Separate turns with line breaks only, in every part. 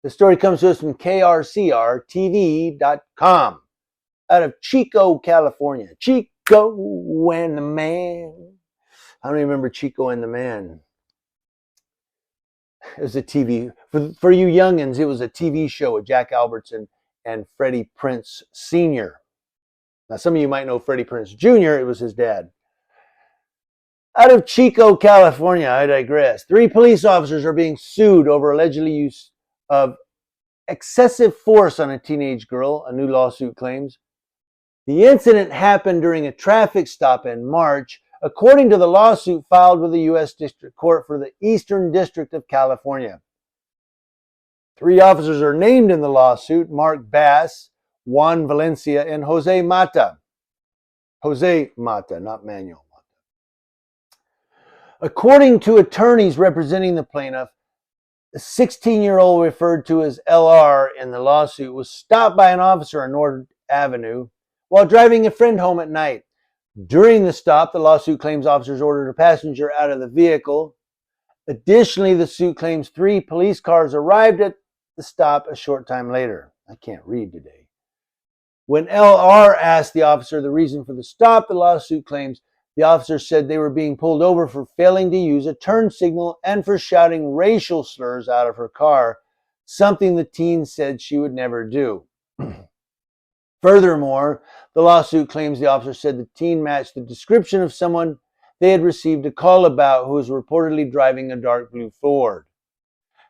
The story comes to us from krcrtv.com out of Chico, California. Chico and the Man. I don't remember Chico and the Man. It was a TV, for you youngins, it was a TV show with Jack Albertson and Freddie Prinze Sr. Now, some of you might know Freddie Prinze Jr., it was his dad. Out of Chico, California, I digress. 3 police officers are being sued over allegedly use of excessive force on a teenage girl, a new lawsuit claims. The incident happened during a traffic stop in March, according to the lawsuit filed with the U.S. District Court for the Eastern District of California. 3 officers are named in the lawsuit: Mark Bass, Juan Valencia, and Jose Mata. Jose Mata, not Manuel Mata. According to attorneys representing the plaintiff, the 16-year-old, referred to as LR in the lawsuit, was stopped by an officer on North Avenue while driving a friend home at night. During the stop, the lawsuit claims officers ordered a passenger out of the vehicle. Additionally, the suit claims 3 police cars arrived at the stop a short time later. I can't read today. When LR asked the officer the reason for the stop, the lawsuit claims the officer said they were being pulled over for failing to use a turn signal and for shouting racial slurs out of her car, something the teen said she would never do. Furthermore, the lawsuit claims the officer said the teen matched the description of someone they had received a call about who was reportedly driving a dark blue Ford.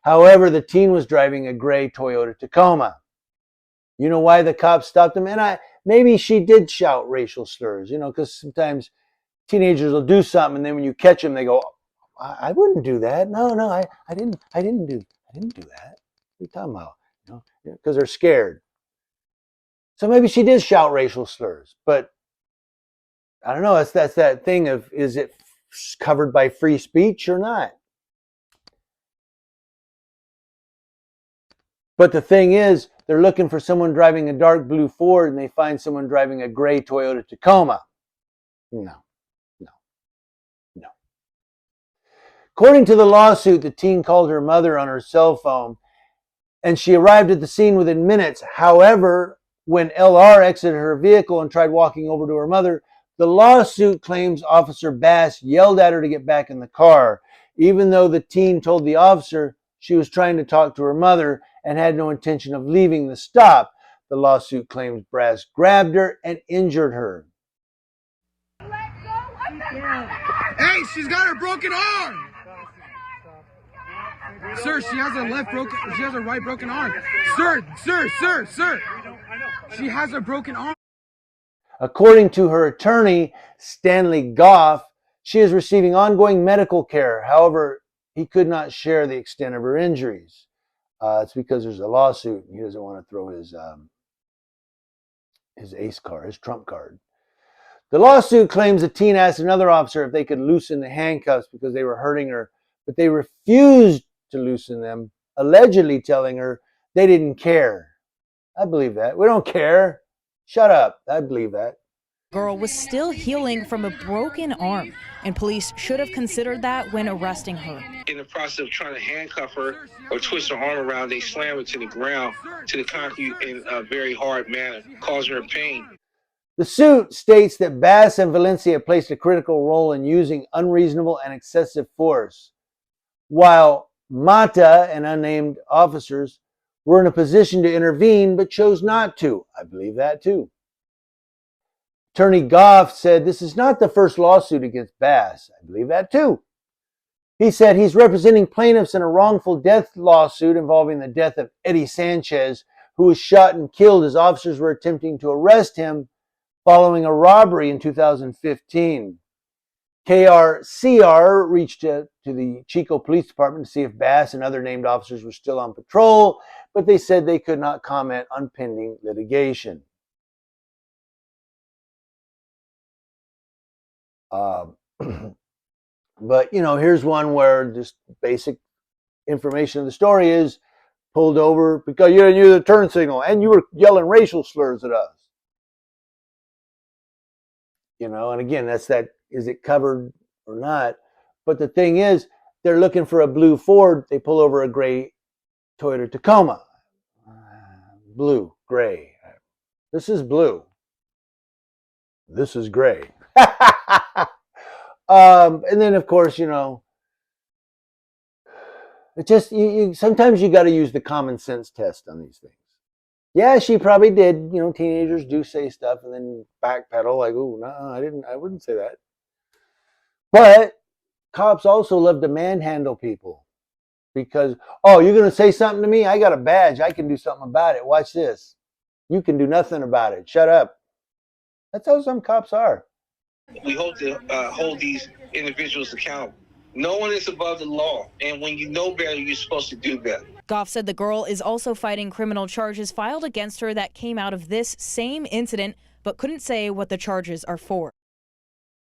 However, the teen was driving a gray Toyota Tacoma. You know why the cops stopped him? And maybe she did shout racial slurs, because sometimes teenagers will do something, and then when you catch them, they go, I wouldn't do that. No, I didn't do that. What are you talking about? Because they're scared. So maybe she did shout racial slurs, but I don't know. That's that thing of, is it covered by free speech or not? But the thing is, they're looking for someone driving a dark blue Ford, and they find someone driving a gray Toyota Tacoma. No. According to the lawsuit, the teen called her mother on her cell phone, and she arrived at the scene within minutes. However, when LR exited her vehicle and tried walking over to her mother, the lawsuit claims Officer Bass yelled at her to get back in the car, even though the teen told the officer she was trying to talk to her mother and had no intention of leaving the stop. The lawsuit claims Bass grabbed her and injured her.
Hey, she's got her broken arm. Sir, she has a right broken arm. Sir. She has a broken arm.
According to her attorney, Stanley Goff, she is receiving ongoing medical care. However, he could not share the extent of her injuries. It's because there's a lawsuit, and he doesn't want to throw his ace card, his trump card. The lawsuit claims the teen asked another officer if they could loosen the handcuffs because they were hurting her, but they refused to loosen them, allegedly telling her they didn't care. I believe that. We don't care. Shut up. I believe that.
Girl was still healing from a broken arm, and police should have considered that when arresting her.
In the process of trying to handcuff her or twist her arm around, they slammed her to the ground, to the concrete in a very hard manner, causing her pain.
The suit states that Bass and Valencia played a critical role in using unreasonable and excessive force, while Mata and unnamed officers were in a position to intervene but chose not to. I believe that too. Attorney Goff said this is not the first lawsuit against Bass. I believe that too. He said he's representing plaintiffs in a wrongful death lawsuit involving the death of Eddie Sanchez, who was shot and killed as officers were attempting to arrest him following a robbery in 2015. KRCR reached out to the Chico Police Department to see if Bass and other named officers were still on patrol, but they said they could not comment on pending litigation. But, here's one where just basic information of the story is pulled over because you didn't use the turn signal and you were yelling racial slurs at us. And again, that's that, is it covered or not? But the thing is, they're looking for a blue Ford. They pull over a gray Toyota Tacoma. Blue, gray. This is blue. This is gray. And then, of course, you know, it just sometimes you got to use the common sense test on these things. Yeah, she probably did. You know, teenagers do say stuff and then backpedal like, "Ooh, no, I wouldn't say that." But cops also love to manhandle people because, oh, you're going to say something to me? I got a badge. I can do something about it. Watch this. You can do nothing about it. Shut up. That's how some cops are.
We hope to hold these individuals accountable. No one is above the law, and when you know better, you're supposed to do better.
Goff said the girl is also fighting criminal charges filed against her that came out of this same incident, but couldn't say what the charges are for.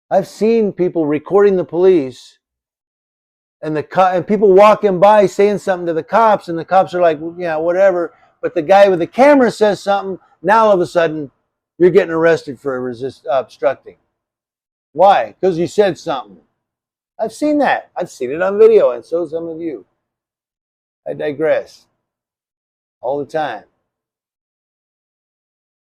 I've seen people recording the police and and people walking by saying something to the cops, and the cops are like, well, yeah, whatever. But the guy with the camera says something. Now all of a sudden, you're getting arrested for obstructing. Why? Because you said something. I've seen that. I've seen it on video, and so some of you. I digress all the time.